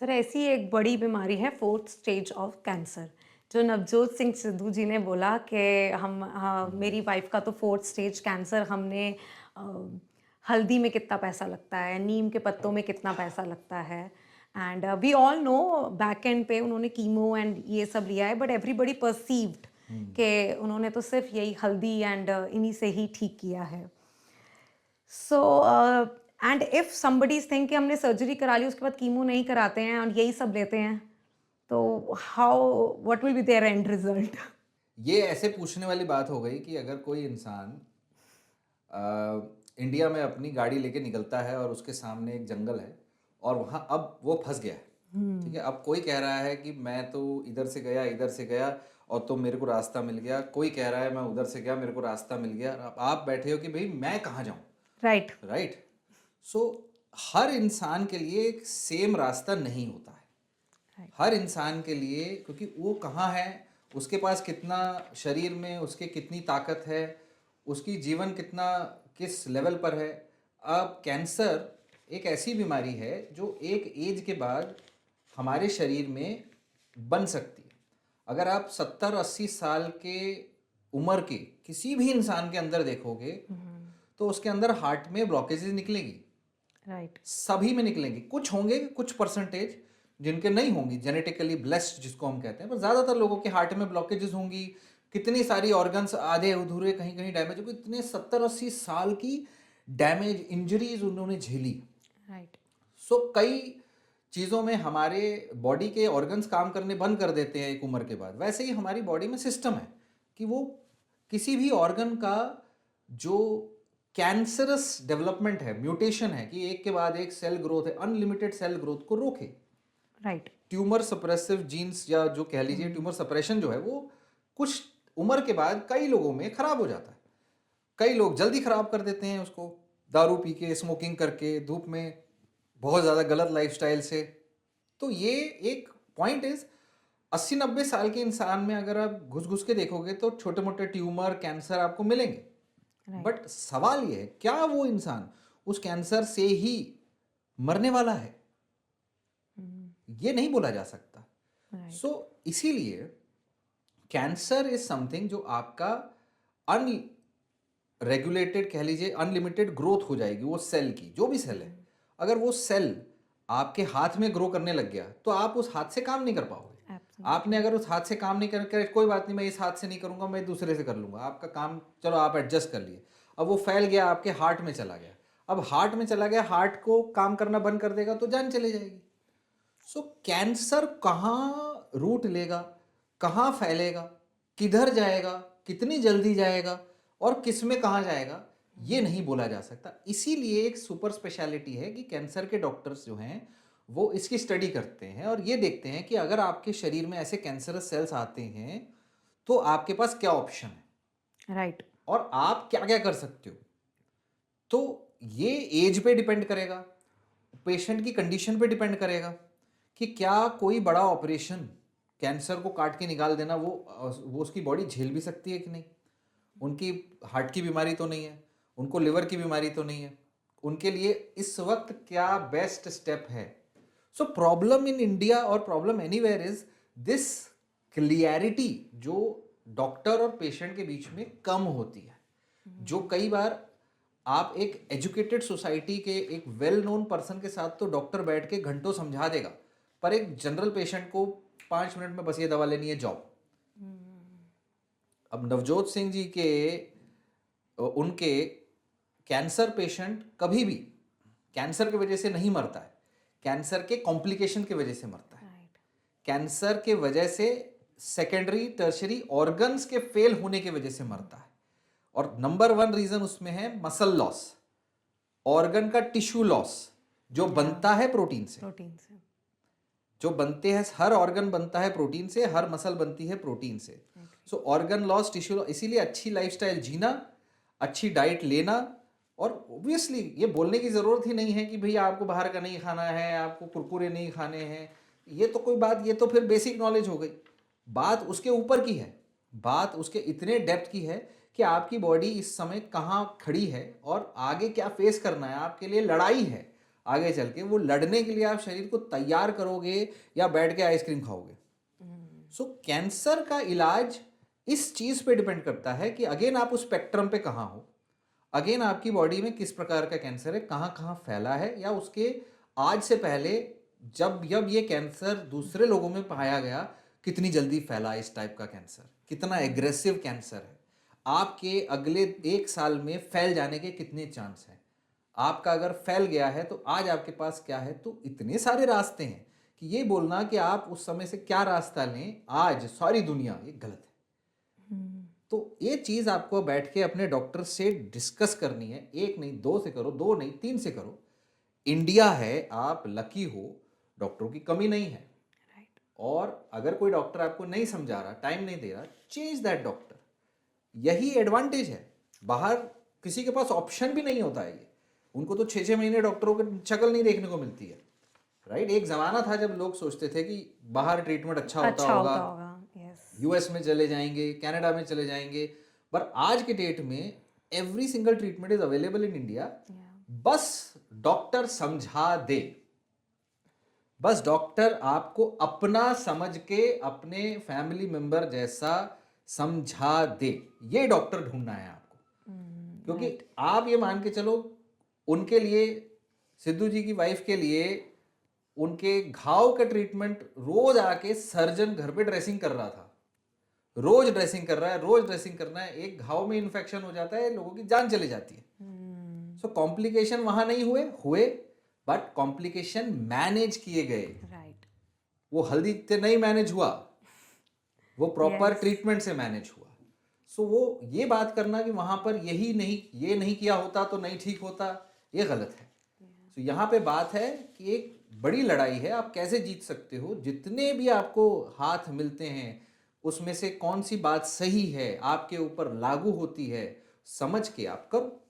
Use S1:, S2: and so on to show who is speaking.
S1: Sir ऐसी एक बड़ी बीमारी है फोर्थ स्टेज ऑफ कैंसर, जो नवजोत सिंह सिद्धू जी ने बोला कि हम मेरी वाइफ का तो फोर्थ स्टेज कैंसर, हमने अ, हल्दी में कितना पैसा लगता है, नीम के पत्तों में कितना पैसा लगता है, and we all know back and पे उन्होंने कीमो एंड ये सब लिया है, बट एवरीबडी परसीव्ड कि उन्होंने तो सिर्फ यही हल्दी एंड इन्हीं से ही ठीक किया है। So and if somebody think कि हमने सर्जरी करा ली उसके बाद कीमो नहीं कराते हैं और यही सब लेते हैं, तो how, what will be their end result?
S2: ये ऐसे पूछने वाली बात हो गई कि अगर कोई इंसान इंडिया में अपनी गाड़ी लेके निकलता है और उसके सामने एक जंगल है और वहाँ अब वो फंस गया है। ठीक है, अब कोई कह रहा है कि मैं तो इधर से गया और तो मेरे को रास्ता मिल गया, कोई कह रहा है मैं उधर से गया मेरे को रास्ता मिल गया, अब आप बैठे हो कि भाई मैं कहाँ जाऊँ।
S1: राइट।
S2: राइट। सो हर इंसान के लिए एक सेम रास्ता नहीं होता है।
S1: राइट।
S2: हर इंसान के लिए, क्योंकि वो कहाँ है, उसके पास कितना शरीर में उसके कितनी ताकत है, उसकी जीवन कितना किस लेवल पर है। अब कैंसर एक ऐसी बीमारी है जो एक एज के बाद हमारे शरीर में बन सकती है। अगर आप 70-80 साल के उम्र के किसी भी इंसान के अंदर देखोगे तो उसके अंदर हार्ट में ब्लॉकेजेस निकलेंगी,
S1: राइट।
S2: सभी में निकलेंगी। कुछ होंगे, कुछ परसेंटेज जिनके नहीं होंगी, जेनेटिकली ब्लेस्ड जिसको हम कहते हैं, पर ज़्यादातर लोगों के हार्ट में ब्लॉकेजेस होंगी। कितनी सारी ऑर्गन्स आधे अधूरे कहीं कहीं डैमेज होगी। इतने 70-80 साल की डैमेज इंजरीज उन्होंने झेली।
S1: राइट।
S2: सो कई चीज़ों में हमारे बॉडी के ऑर्गन्स काम करने बंद कर देते हैं एक उम्र के बाद। वैसे ही हमारी बॉडी में सिस्टम है कि वो किसी भी ऑर्गन का जो कैंसरस डेवलपमेंट है, म्यूटेशन है, कि एक के बाद एक सेल ग्रोथ है, अनलिमिटेड सेल ग्रोथ को रोके।
S1: राइट।
S2: ट्यूमर सप्रेसिव जीन्स, या जो कह लीजिए ट्यूमर सप्रेशन जो है, वो कुछ उम्र के बाद कई लोगों में खराब हो जाता है। कई लोग जल्दी खराब कर देते हैं उसको, दारू पी के, स्मोकिंग करके, धूप में, बहुत ज़्यादा गलत लाइफस्टाइल से। तो ये एक पॉइंट इज, 80-90 साल के इंसान में अगर आप घुस घुस के देखोगे तो छोटे मोटे ट्यूमर, कैंसर आपको मिलेंगे।
S1: राइट।
S2: बट सवाल ये है, क्या वो इंसान उस कैंसर से ही मरने वाला है? ये नहीं बोला जा सकता।
S1: राइट।
S2: सो इसीलिए कैंसर इज समथिंग जो आपका अनरेगुलेटेड, कह लीजिए अनलिमिटेड ग्रोथ हो जाएगी वो सेल की, जो भी सेल है। अगर वो सेल आपके हाथ में ग्रो करने लग गया तो आप उस हाथ से काम नहीं कर पाओगे। आपने अगर उस हाथ से काम नहीं कर, कोई बात नहीं, मैं इस हाथ से नहीं करूंगा, मैं दूसरे से कर लूंगा, आपका काम, चलो आप एडजस्ट कर लिए। अब वो फैल गया, आपके हार्ट में चला गया। अब हार्ट में चला गया, हार्ट को काम करना बंद कर देगा तो जान चली जाएगी। सो कैंसर कहाँ रूट लेगा, कहाँ फैलेगा, किधर जाएगा, कितनी जल्दी जाएगा और किस में कहाँ जाएगा, ये नहीं बोला जा सकता। इसीलिए एक सुपर स्पेशलिटी है कि कैंसर के डॉक्टर्स जो हैं वो इसकी स्टडी करते हैं और ये देखते हैं कि अगर आपके शरीर में ऐसे कैंसरस सेल्स आते हैं तो आपके पास क्या ऑप्शन है
S1: राइट।
S2: और आप क्या क्या कर सकते हो। तो ये एज पे डिपेंड करेगा, पेशेंट की कंडीशन पे डिपेंड करेगा कि क्या कोई बड़ा ऑपरेशन, कैंसर को काट के निकाल देना, वो उसकी बॉडी झेल भी सकती है कि नहीं। उनकी हार्ट की बीमारी तो नहीं है, उनको लिवर की बीमारी तो नहीं है, उनके लिए इस वक्त क्या बेस्ट स्टेप है। सो प्रॉब्लम इन इंडिया और problem anywhere is this clarity, जो डॉक्टर और पेशेंट के बीच में कम होती है। जो कई बार आप एक एजुकेटेड सोसाइटी के एक वेल नोन पर्सन के साथ तो डॉक्टर बैठ के घंटों समझा देगा, पर एक जनरल पेशेंट को 5 मिनट में बस ये दवा लेनी है, जॉब। अब नवजोत सिंह जी के उनके कैंसर पेशेंट कभी भी कैंसर की वजह से नहीं मरता है, कैंसर के कॉम्प्लिकेशन की वजह से मरता है।
S1: राइट।
S2: कैंसर के वजह से सेकेंडरी टर्शरी ऑर्गन्स के फेल होने की वजह से मरता है। और नंबर 1 रीजन उसमें है मसल लॉस, ऑर्गन का टिश्यू लॉस, जो बनता है प्रोटीन से।
S1: प्रोटीन से।
S2: जो बनते हैं, हर ऑर्गन बनता है प्रोटीन से, हर मसल बनती है प्रोटीन से। सो ऑर्गन लॉस, टिश्यू लॉस, इसीलिए अच्छी लाइफस्टाइल जीना, अच्छी डाइट लेना। और ऑब्वियसली ये बोलने की जरूरत ही नहीं है कि भैया आपको बाहर का नहीं खाना है, आपको कुरकुरे नहीं खाने हैं, ये तो कोई बात, ये तो फिर बेसिक नॉलेज हो गई। बात उसके ऊपर की है, बात उसके इतने डेप्थ की है कि आपकी बॉडी इस समय कहाँ खड़ी है और आगे क्या फेस करना है, आपके लिए लड़ाई है। आगे चल के वो लड़ने के लिए आप शरीर को तैयार करोगे या बैठ के आइसक्रीम खाओगे। सो कैंसर का इलाज इस चीज पे डिपेंड करता है कि अगेन आप उस स्पेक्ट्रम पे कहाँ हो, अगेन आपकी बॉडी में किस प्रकार का कैंसर है, कहाँ कहाँ फैला है, या उसके आज से पहले जब जब ये कैंसर दूसरे लोगों में पाया गया कितनी जल्दी फैला इस टाइप का कैंसर, कितना एग्रेसिव कैंसर है, आपके अगले 1 साल में फैल जाने के कितने चांस हैं। आपका अगर फैल गया है तो आज आपके पास क्या है, तो इतने सारे रास्ते हैं कि ये बोलना कि आप उस समय से क्या रास्ता लें आज सारी दुनिया, ये गलत है। तो ये चीज़ आपको बैठ के अपने डॉक्टर से डिस्कस करनी है। 1 नहीं 2 से करो, 2 नहीं 3 से करो। इंडिया है, आप लकी हो, डॉक्टरों की कमी नहीं है। और अगर कोई डॉक्टर आपको नहीं समझा रहा, टाइम नहीं दे रहा, चेंज दैट डॉक्टर। यही एडवांटेज है। बाहर किसी के पास ऑप्शन भी नहीं होता है ये, उनको तो 6-6 महीने डॉक्टरों की शक्ल नहीं देखने को मिलती है, राइट। एक जमाना था जब लोग सोचते थे कि बाहर ट्रीटमेंट अच्छा होता होगा, यूएस में चले जाएंगे, कनाडा में चले जाएंगे, पर आज के डेट में every single treatment is available in India. बस डॉक्टर समझा दे, बस डॉक्टर आपको अपना समझ के अपने फैमिली मेंबर जैसा समझा दे, ये डॉक्टर ढूंढना है आपको। क्योंकि आप ये मान के चलो, उनके लिए, सिद्धू जी की वाइफ के लिए, उनके घाव का ट्रीटमेंट रोज आके सर्जन घर पे ड्रेसिंग कर रहा था, रोज ड्रेसिंग कर रहा है, रोज ड्रेसिंग करना है। एक घाव में इन्फेक्शन हो जाता है, लोगों की जान चली जाती है। सो कॉम्प्लिकेशन वहां नहीं हुए बट कॉम्प्लिकेशन मैनेज किए गए,
S1: राइट।
S2: वो हल्दी से नहीं मैनेज हुआ, वो प्रॉपर ट्रीटमेंट से मैनेज हुआ। सो वो ये बात करना कि वहां पर ये नहीं किया होता तो नहीं ठीक होता, ये गलत है। तो यहाँ पे बात है कि एक बड़ी लड़ाई है, आप कैसे जीत सकते हो। जितने भी आपको हाथ मिलते हैं उसमें से कौन सी बात सही है, आपके ऊपर लागू होती है, समझ के आप करो।